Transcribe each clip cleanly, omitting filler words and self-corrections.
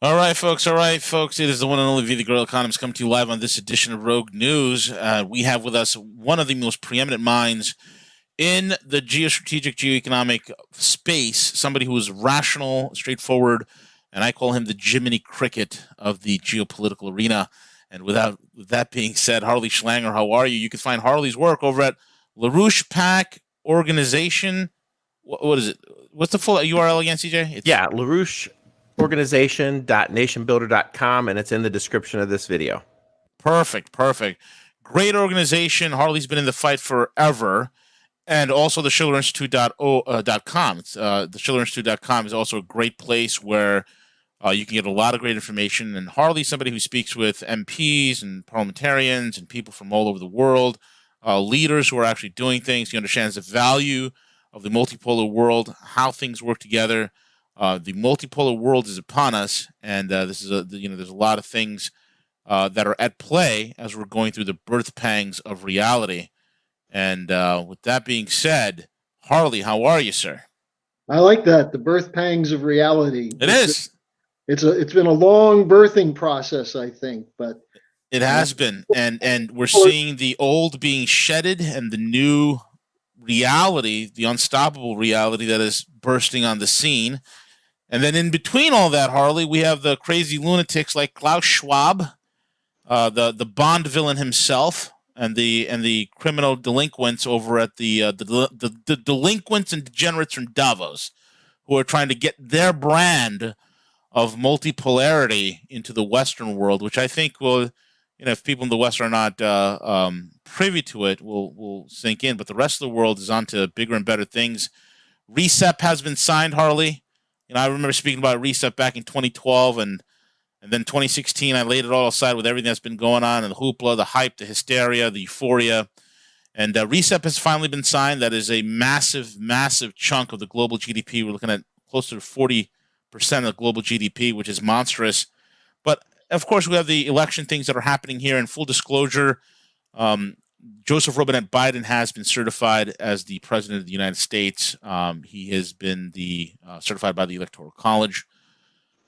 All right, folks. All right, folks. It is the one and only V, the Girl Economist, coming to you live on this edition of Rogue News. We have with us one of the most preeminent minds in the geostrategic, geoeconomic space, somebody who is rational, straightforward, and I call him the Jiminy Cricket of the geopolitical arena. And with that being said, Harley Schlanger, how are you? You can find Harley's work over at LaRouche Pack Organization. What is it? What's the full URL again, CJ? Yeah, LaRouche organization.nationbuilder.com, and it's in the description of this video. Perfect. Great organization. Harley's been in the fight forever. And also the SchillerInstitute.com. The SchillerInstitute.com is also a great place where you can get a lot of great information. And Harley's somebody who speaks with MPs and parliamentarians and people from all over the world, leaders who are actually doing things. He understands the value of the multipolar world, how things work together. The multipolar world is upon us, and there's a lot of things that are at play as we're going through the birth pangs of reality. And with that being said, Harley, how are you, sir? I like that, the birth pangs of reality. It's been a long birthing process, I think, but it has been, and we're seeing the old being shedded and the new reality, the unstoppable reality that is bursting on the scene. And then in between all that, Harley, we have the crazy lunatics like Klaus Schwab, the Bond villain himself, and the criminal delinquents over at the delinquents and degenerates from Davos, who are trying to get their brand of multipolarity into the Western world, which I think will, if people in the West are not privy to it, will sink in. But the rest of the world is on to bigger and better things. RECEP has been signed, Harley. I remember speaking about RECEP back in 2012, and then 2016, I laid it all aside with everything that's been going on, and the hoopla, the hype, the hysteria, the euphoria. And RECEP has finally been signed. That is a massive, massive chunk of the global GDP. We're looking at closer to 40% of global GDP, which is monstrous. But, of course, we have the election things that are happening here. In full disclosure, Joseph Robinette Biden has been certified as the president of the United States. He has been certified by the Electoral College.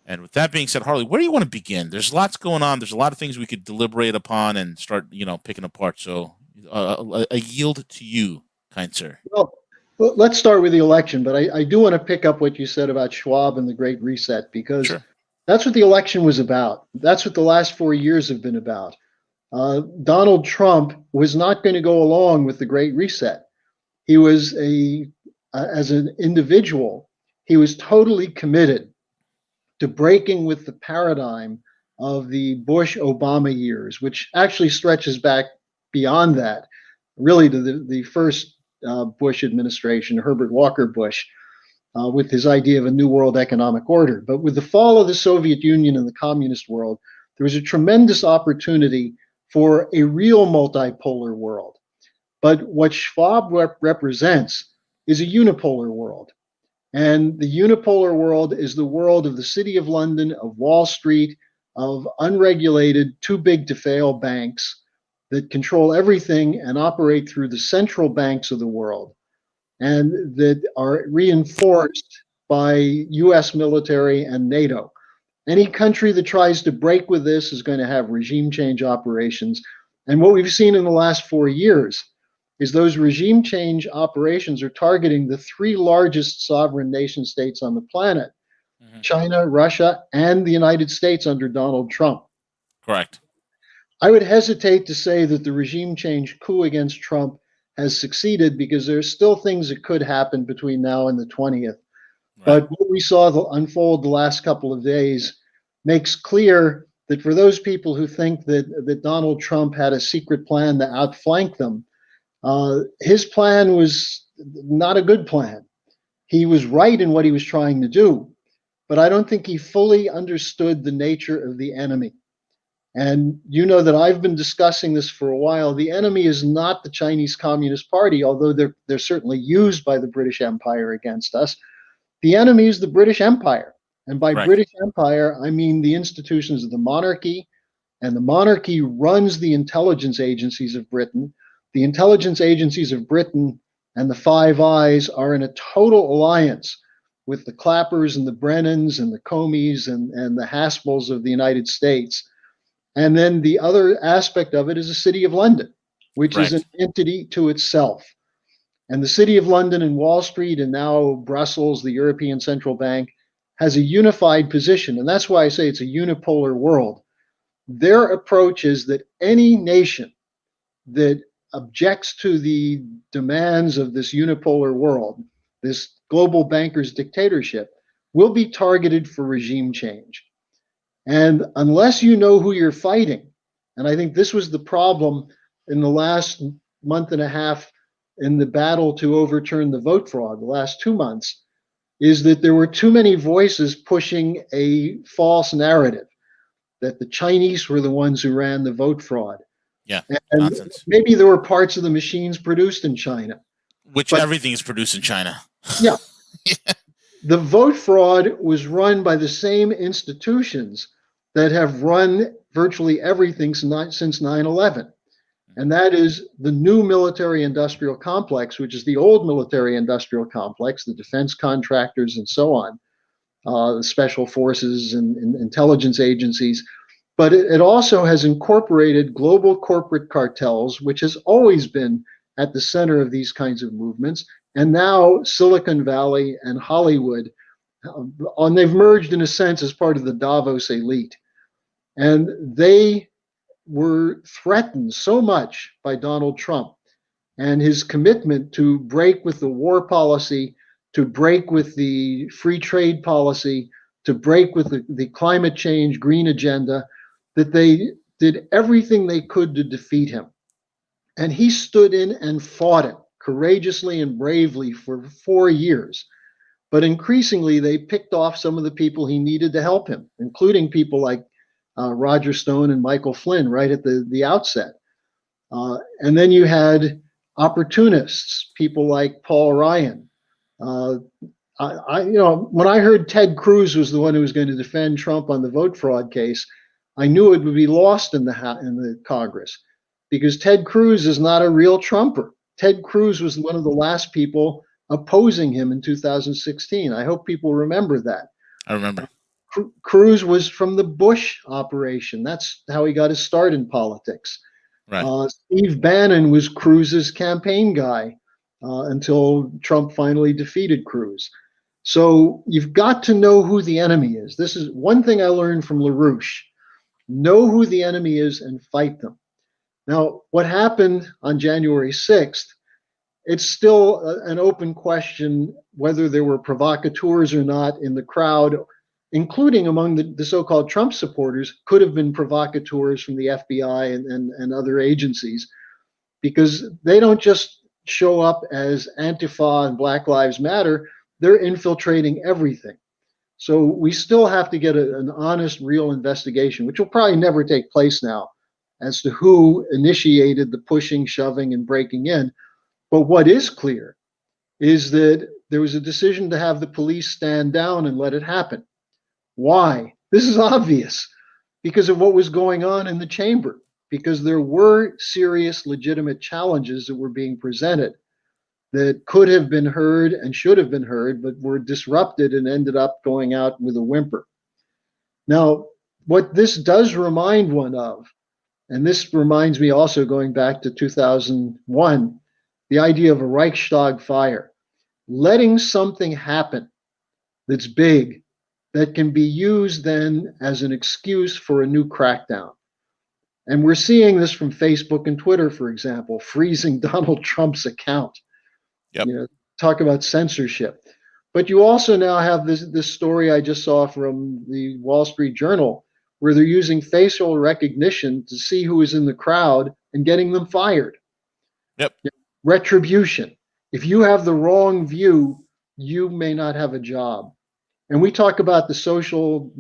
And with that being said, Harley, where do you want to begin? There's lots going on. There's a lot of things we could deliberate upon and start, picking apart. So a yield to you, kind sir. Well, let's start with the election. But I do want to pick up what you said about Schwab and the Great Reset, because that's what the election was about. That's what the last 4 years have been about. Donald Trump was not going to go along with the Great Reset. He was as an individual, he was totally committed to breaking with the paradigm of the Bush-Obama years, which actually stretches back beyond that, really to the first Bush administration, Herbert Walker Bush, with his idea of a new world economic order. But with the fall of the Soviet Union and the communist world, there was a tremendous opportunity for a real multipolar world. But what Schwab represents is a unipolar world. And the unipolar world is the world of the City of London, of Wall Street, of unregulated, too big to fail banks that control everything and operate through the central banks of the world, and that are reinforced by US military and NATO. Any country that tries to break with this is going to have regime change operations. And what we've seen in the last 4 years is those regime change operations are targeting the 3 largest sovereign nation states on the planet, China, Russia, and the United States under Donald Trump. Correct. I would hesitate to say that the regime change coup against Trump has succeeded, because there's still things that could happen between now and the 20th. But what we saw unfold the last couple of days makes clear that for those people who think that Donald Trump had a secret plan to outflank them, his plan was not a good plan. He was right in what he was trying to do, but I don't think he fully understood the nature of the enemy. And you know that I've been discussing this for a while. The enemy is not the Chinese Communist Party, although they're certainly used by the British Empire against us. The enemy is the British Empire. And by British Empire, I mean the institutions of the monarchy, and the monarchy runs the intelligence agencies of Britain. The intelligence agencies of Britain and the Five Eyes are in a total alliance with the Clappers and the Brennans and the Comeys and the Haspels of the United States. And then the other aspect of it is the City of London, which is an entity to itself. And the City of London and Wall Street, and now Brussels, the European Central Bank, has a unified position. And that's why I say it's a unipolar world. Their approach is that any nation that objects to the demands of this unipolar world, this global bankers' dictatorship, will be targeted for regime change. And unless you know who you're fighting, and I think this was the problem in the last month and a half in the battle to overturn the vote fraud, the last 2 months, is that there were too many voices pushing a false narrative that the Chinese were the ones who ran the vote fraud. Yeah, and nonsense. Maybe there were parts of the machines produced in China. Which everything is produced in China. Yeah. Yeah. The vote fraud was run by the same institutions that have run virtually everything since 9/11. And that is the new military-industrial complex, which is the old military-industrial complex, the defense contractors and so on, the special forces and intelligence agencies. But it also has incorporated global corporate cartels, which has always been at the center of these kinds of movements. And now Silicon Valley and Hollywood, and they've merged in a sense as part of the Davos elite. And they were threatened so much by Donald Trump and his commitment to break with the war policy, to break with the free trade policy, to break with the climate change green agenda, that they did everything they could to defeat him. And he stood in and fought it courageously and bravely for 4 years. But increasingly, they picked off some of the people he needed to help him, including people like Roger Stone and Michael Flynn right at the outset. And then you had opportunists, people like Paul Ryan. When I heard Ted Cruz was the one who was going to defend Trump on the vote fraud case, I knew it would be lost in the Congress, because Ted Cruz is not a real Trumper. Ted Cruz was one of the last people opposing him in 2016. I hope people remember that. I remember. Cruz was from the Bush operation. That's how he got his start in politics. Right. Steve Bannon was Cruz's campaign guy until Trump finally defeated Cruz. So you've got to know who the enemy is. This is one thing I learned from LaRouche. Know who the enemy is and fight them. Now, what happened on January 6th, it's still an open question whether there were provocateurs or not in the crowd, including among the so-called Trump supporters, could have been provocateurs from the FBI and other agencies, because they don't just show up as Antifa and Black Lives Matter, they're infiltrating everything. So we still have to get an honest, real investigation, which will probably never take place now, as to who initiated the pushing, shoving, and breaking in. But what is clear is that there was a decision to have the police stand down and let it happen. Why? This is obvious, because of what was going on in the chamber, because there were serious, legitimate challenges that were being presented that could have been heard and should have been heard, but were disrupted and ended up going out with a whimper. Now, what this does remind one of, and this reminds me also going back to 2001, the idea of a Reichstag fire, letting something happen that's big, that can be used then as an excuse for a new crackdown. And we're seeing this from Facebook and Twitter, for example, freezing Donald Trump's account. Yep. Talk about censorship. But you also now have this story I just saw from the Wall Street Journal, where they're using facial recognition to see who is in the crowd and getting them fired. Yep. Retribution. If you have the wrong view, you may not have a job. And we talk about the social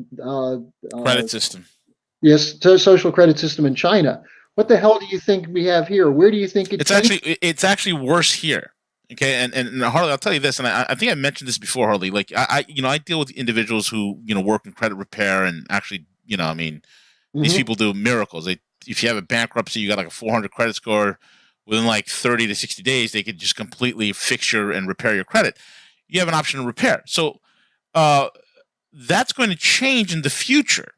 credit system. Yes, social credit system in China. What the hell do you think we have here? Where do you think it's actually worse here? Okay, and Harley, I'll tell you this, and I think I mentioned this before, Harley. Like I deal with individuals who work in credit repair, and actually, these people do miracles. If you have a bankruptcy, you got like a 400 credit score, within like 30 to 60 days, they could just completely fix and repair your credit. You have an option to repair. So that's going to change in the future.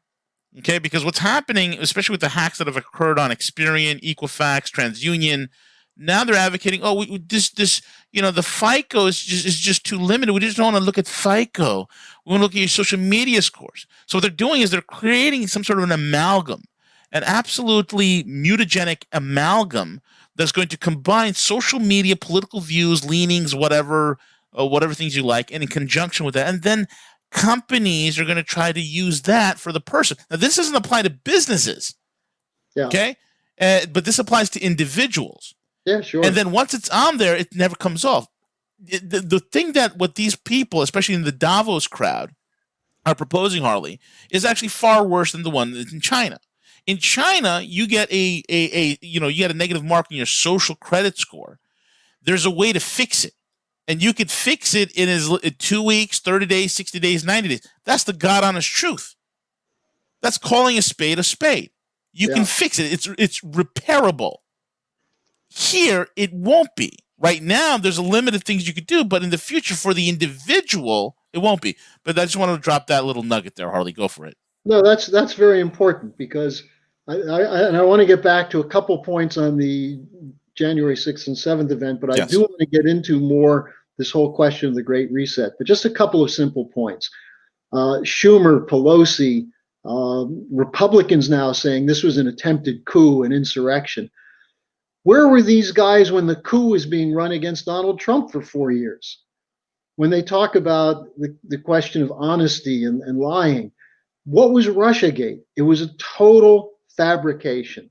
Okay, because what's happening, especially with the hacks that have occurred on Experian, Equifax, TransUnion, now they're advocating, oh, this, the FICO is just too limited. We just don't want to look at FICO. We want to look at your social media scores. So what they're doing is they're creating some sort of an amalgam, an absolutely mutagenic amalgam that's going to combine social media, political views, leanings, whatever things you like, and in conjunction with that, and then companies are going to try to use that for the person. Now, this doesn't apply to businesses, okay? But this applies to individuals. Yeah, sure. And then once it's on there, it never comes off. The thing that what these people, especially in the Davos crowd, are proposing, Harley, is actually far worse than the one in China. In China, you get you get a negative mark in your social credit score. There's a way to fix it. And you could fix it in 2 weeks, 30 days, 60 days, 90 days. That's the God honest truth. That's calling a spade a spade. You can fix it. It's repairable. Here, it won't be. Right now, there's a limited things you could do, but in the future, for the individual, it won't be. But I just wanted to drop that little nugget there, Harley. Go for it. No, that's very important, because I want to get back to a couple points on the January 6th and 7th event, but I do want to get into more this whole question of the Great Reset. But just a couple of simple points. Schumer, Pelosi, Republicans now saying this was an attempted coup, an insurrection. Where were these guys when the coup was being run against Donald Trump for 4 years? When they talk about the question of honesty and lying, what was Russiagate? It was a total fabrication.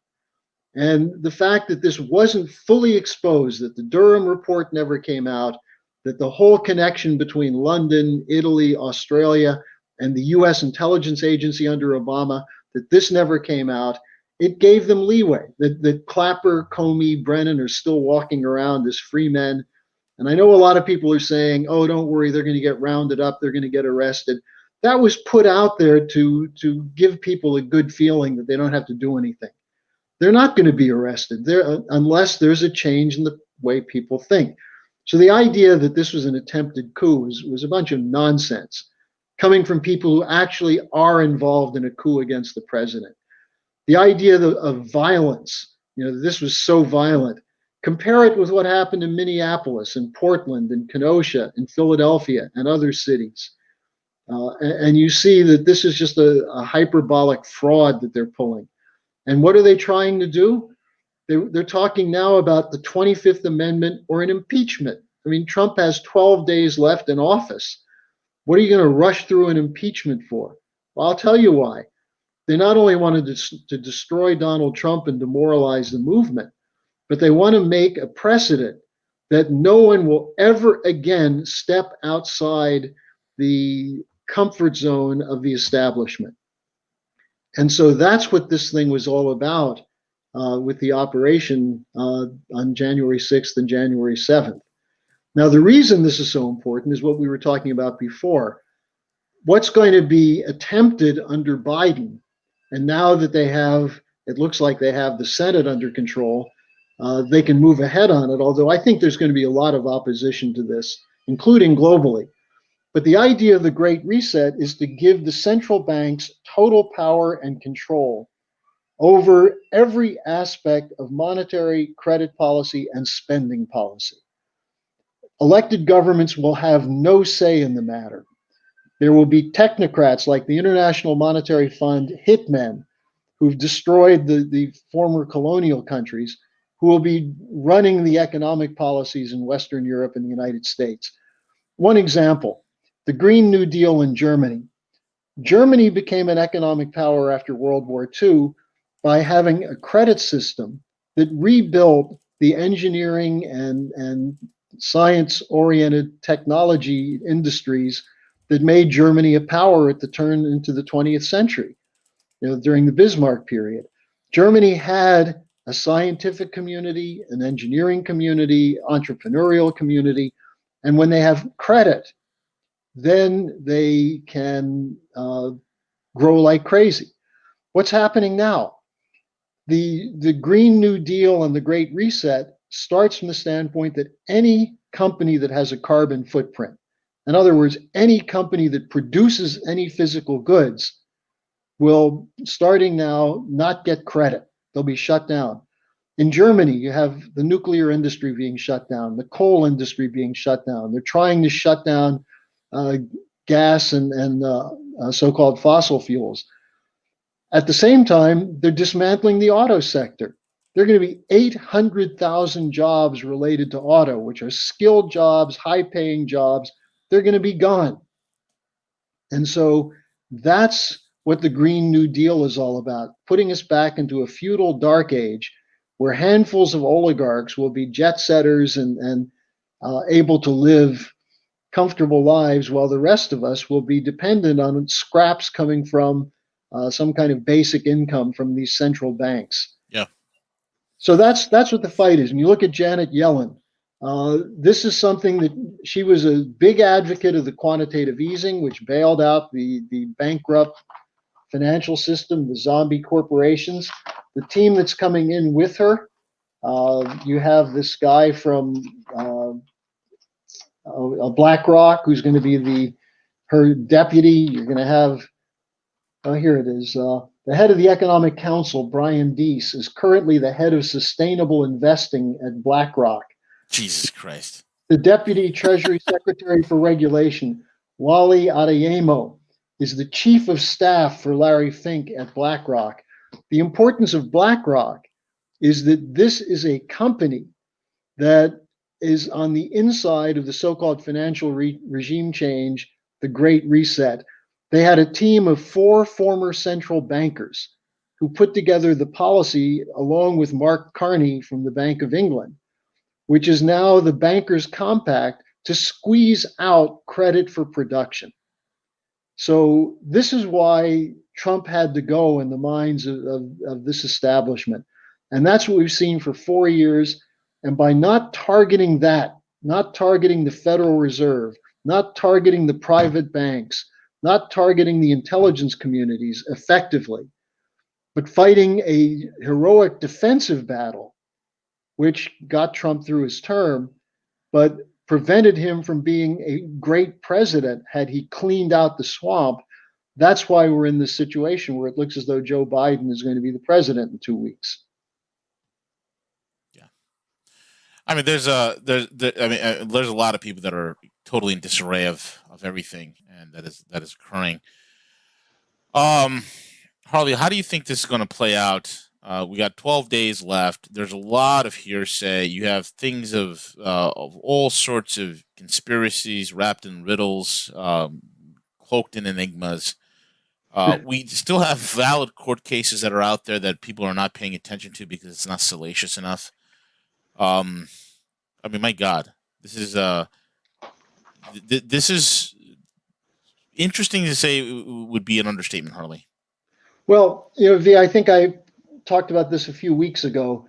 And the fact that this wasn't fully exposed, that the Durham report never came out, that the whole connection between London, Italy, Australia, and the US intelligence agency under Obama, that this never came out, it gave them leeway. That Clapper, Comey, Brennan are still walking around as free men. And I know a lot of people are saying, oh, don't worry, they're going to get rounded up, they're going to get arrested. That was put out there to give people a good feeling that they don't have to do anything. They're not going to be arrested unless there's a change in the way people think. So the idea that this was an attempted coup was a bunch of nonsense coming from people who actually are involved in a coup against the president. The idea of violence, this was so violent. Compare it with what happened in Minneapolis, in Portland, in Kenosha, in Philadelphia, and other cities. And you see that this is just a hyperbolic fraud that they're pulling. And what are they trying to do? They're talking now about the 25th Amendment or an impeachment. I mean, Trump has 12 days left in office. What are you going to rush through an impeachment for? Well, I'll tell you why. They not only wanted to destroy Donald Trump and demoralize the movement, but they want to make a precedent that no one will ever again step outside the comfort zone of the establishment. And so that's what this thing was all about with the operation on January 6th and January 7th. Now, the reason this is so important is what we were talking about before. What's going to be attempted under Biden, and now that it looks like they have the Senate under control, they can move ahead on it, although I think there's going to be a lot of opposition to this, including globally. But the idea of the Great Reset is to give the central banks total power and control over every aspect of monetary, credit policy, and spending policy. Elected governments will have no say in the matter. There will be technocrats like the International Monetary Fund hitmen who've destroyed the former colonial countries, who will be running the economic policies in Western Europe and the United States. One example, the Green New Deal in Germany. Germany became an economic power after World War II by having a credit system that rebuilt the engineering and science-oriented technology industries that made Germany a power at the turn into the 20th century, during the Bismarck period. Germany had a scientific community, an engineering community, entrepreneurial community, and when they have credit, then they can grow like crazy. What's happening now? The Green New Deal and the Great Reset starts from the standpoint that any company that has a carbon footprint, In other words, any company that produces any physical goods will, starting now, not get credit. They'll be shut down. In Germany, you have the nuclear industry being shut down, the coal industry being shut down. They're trying to shut down gas and so-called fossil fuels. At the same time, they're dismantling the auto sector. There are going to be 800,000 jobs related to auto, which are skilled jobs, high-paying jobs. They're going to be gone. And so that's what the Green New Deal is all about, putting us back into a feudal dark age where handfuls of oligarchs will be jet setters and able to live comfortable lives, while the rest of us will be dependent on scraps coming from some kind of basic income from these central banks. Yeah. So that's what the fight is. And you look at Janet Yellen. This is something that she was a big advocate of the quantitative easing, which bailed out the bankrupt financial system, the zombie corporations. The team that's coming in with her, you have this guy from BlackRock, who's going to be her deputy. You're going to have, here it is, the head of the Economic Council, Brian Deese, is currently the head of sustainable investing at BlackRock. Jesus Christ. The Deputy Treasury Secretary for Regulation, Wally Adeyemo, is the Chief of Staff for Larry Fink at BlackRock. The importance of BlackRock is that this is a company that is on the inside of the so-called financial regime change, the Great Reset. They had a team of 4 former central bankers who put together the policy along with Mark Carney from the Bank of England, which is now the Bankers' Compact to squeeze out credit for production. So this is why Trump had to go in the minds of this establishment. And that's what we've seen for 4 years. And by not targeting that, not targeting the Federal Reserve, not targeting the private banks, not targeting the intelligence communities effectively, but fighting a heroic defensive battle, which got Trump through his term, but prevented him from being a great president had he cleaned out the swamp. That's why we're in this situation where it looks as though Joe Biden is going to be the president in 2 weeks. Yeah. I mean, there's a lot of people that are totally in disarray of everything, and that is occurring. Harley, how do you think this is going to play out? We got 12 days left. There's a lot of hearsay. You have things of all sorts of conspiracies wrapped in riddles, cloaked in enigmas. We still have valid court cases that are out there that people are not paying attention to because it's not salacious enough. I mean, my God, this is interesting to say would be an understatement, Harley. Well, V, I think I talked about this a few weeks ago.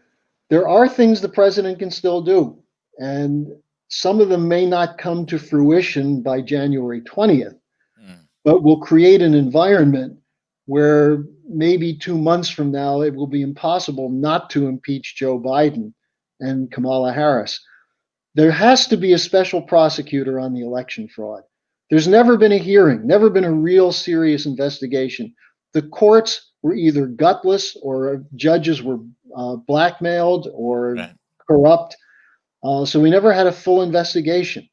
There are things the president can still do, and some of them may not come to fruition by January 20th, but will create an environment where maybe 2 months from now it will be impossible not to impeach Joe Biden and Kamala Harris. There has to be a special prosecutor on the election fraud. There's never been a hearing, never been a real serious investigation. The courts were either gutless or judges were blackmailed or corrupt. So we never had a full investigation.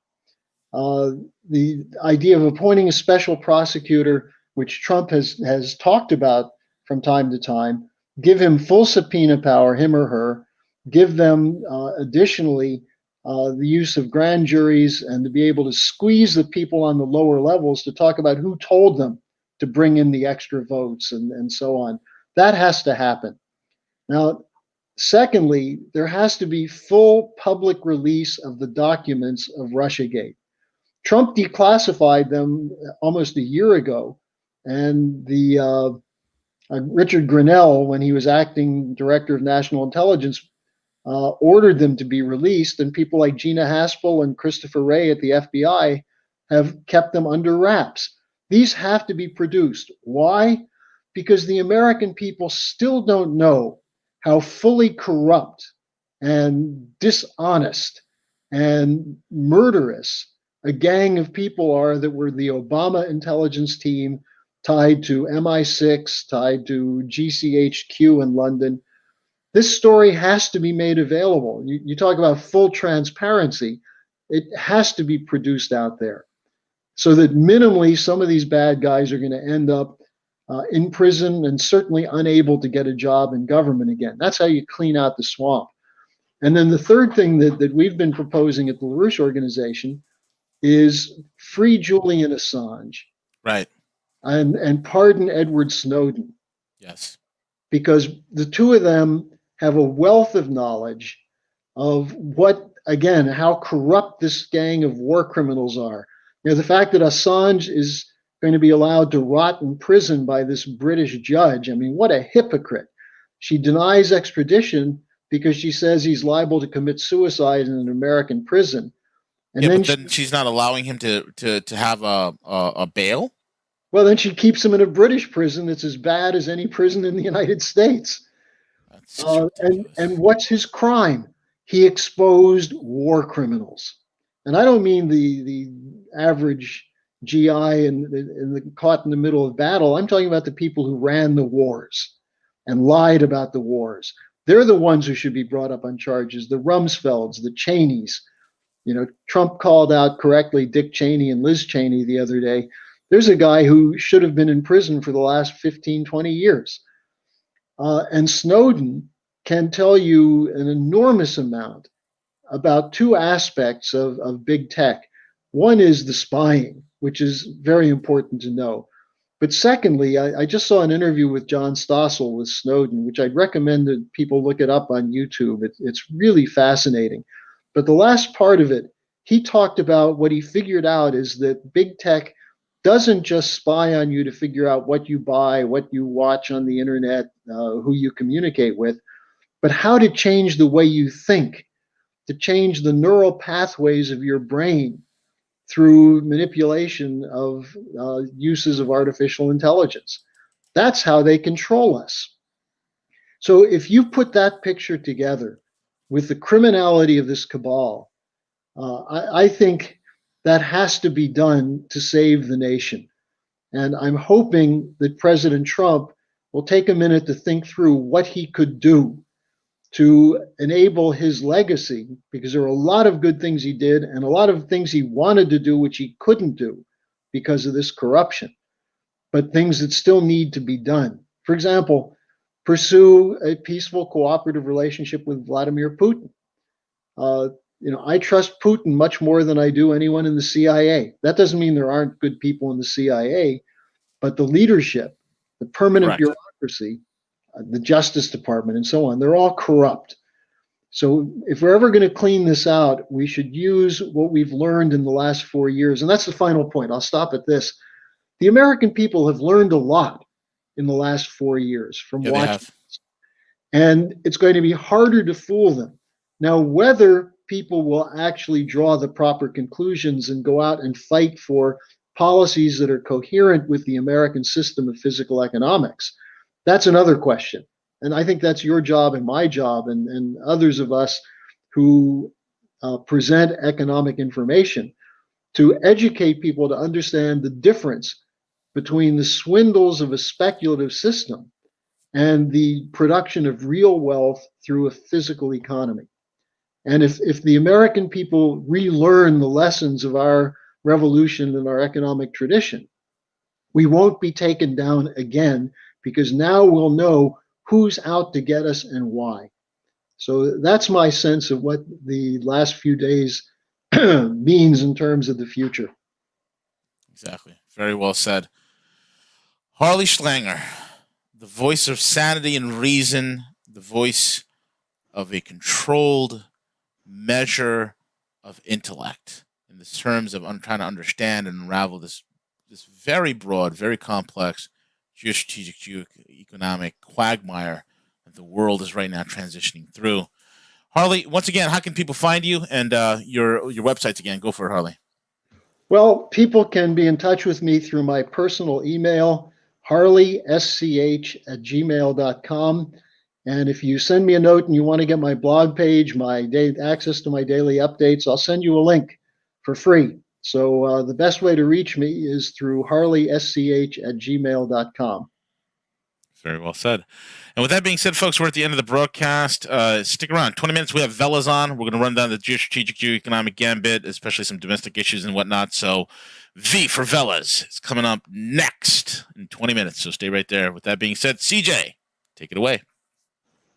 The idea of appointing a special prosecutor, which Trump has talked about from time to time, give him full subpoena power, him or her, give them additionally the use of grand juries, and to be able to squeeze the people on the lower levels to talk about who told them to bring in the extra votes and so on. That has to happen. Now, secondly, there has to be full public release of the documents of Russiagate. Trump declassified them almost a year ago, and the Richard Grenell, when he was acting director of national intelligence, ordered them to be released, and people like Gina Haspel and Christopher Wray at the FBI have kept them under wraps. These have to be produced. Why? Because the American people still don't know how fully corrupt and dishonest and murderous a gang of people are that were the Obama intelligence team tied to MI6, tied to GCHQ in London. This story has to be made available. You talk about full transparency. It has to be produced out there so that minimally some of these bad guys are going to end up in prison and certainly unable to get a job in government again. That's how you clean out the swamp. And then the third thing that we've been proposing at the LaRouche organization is free Julian Assange. Right. And pardon Edward Snowden. Yes. Because the two of them have a wealth of knowledge of what, again, how corrupt this gang of war criminals are. You know, the fact that Assange is going to be allowed to rot in prison by this British judge. I mean, what a hypocrite. She denies extradition because she says he's liable to commit suicide in an American prison. And yeah, then but then she's not allowing him to have a bail? Well, then she keeps him in a British prison that's as bad as any prison in the United States. And what's his crime? He exposed war criminals. And I don't mean the average GI caught in the middle of battle. I'm talking about the people who ran the wars and lied about the wars. They're the ones who should be brought up on charges. The Rumsfelds, the Cheneys. You know, Trump called out correctly Dick Cheney and Liz Cheney the other day. There's a guy who should have been in prison for the last 15, 20 years. And Snowden can tell you an enormous amount about two aspects of big tech. One is the spying, which is very important to know. But secondly, I just saw an interview with John Stossel with Snowden, which I'd recommend that people look it up on YouTube. It's really fascinating. But the last part of it, he talked about what he figured out is that big tech doesn't just spy on you to figure out what you buy, what you watch on the internet, who you communicate with, but how to change the way you think, to change the neural pathways of your brain through manipulation of uses of artificial intelligence. That's how they control us. So if you put that picture together with the criminality of this cabal, I think that has to be done to save the nation. And I'm hoping that President Trump will take a minute to think through what he could do to enable his legacy, because there are a lot of good things he did and a lot of things he wanted to do which he couldn't do because of this corruption, but things that still need to be done. For example, pursue a peaceful, cooperative relationship with Vladimir Putin. I trust Putin much more than I do anyone in the CIA. That doesn't mean there aren't good people in the CIA, but the leadership, the permanent bureaucracy, the Justice Department, and so on, they're all corrupt. So if we're ever going to clean this out, we should use what we've learned in the last 4 years. And that's the final point. I'll stop at this. The American people have learned a lot in the last 4 years from watching. And it's going to be harder to fool them. Now, whether people will actually draw the proper conclusions and go out and fight for policies that are coherent with the American system of physical economics, that's another question. And I think that's your job and my job and others of us who present economic information, to educate people to understand the difference between the swindles of a speculative system and the production of real wealth through a physical economy. And if the American people relearn the lessons of our revolution and our economic tradition, we won't be taken down again, because now we'll know who's out to get us and why. So that's my sense of what the last few days means in terms of the future. Exactly. Very well said. Harley Schlanger, the voice of sanity and reason, the voice of a controlled measure of intellect in the terms of trying to understand and unravel this very broad, very complex geostrategic, geoeconomic quagmire that the world is right now transitioning through. Harley, once again, how can people find you and your websites again? Go for it, Harley. Well, people can be in touch with me through my personal email, harleysch@gmail.com. And if you send me a note and you want to get my blog page, access to my daily updates, I'll send you a link for free. So the best way to reach me is through harleysch@gmail.com. Very well said. And with that being said, folks, we're at the end of the broadcast. Stick around. 20 minutes, we have Velas on. We're going to run down the geostrategic, geoeconomic gambit, especially some domestic issues and whatnot. So V for Velas is coming up next in 20 minutes. So stay right there. With that being said, CJ, take it away.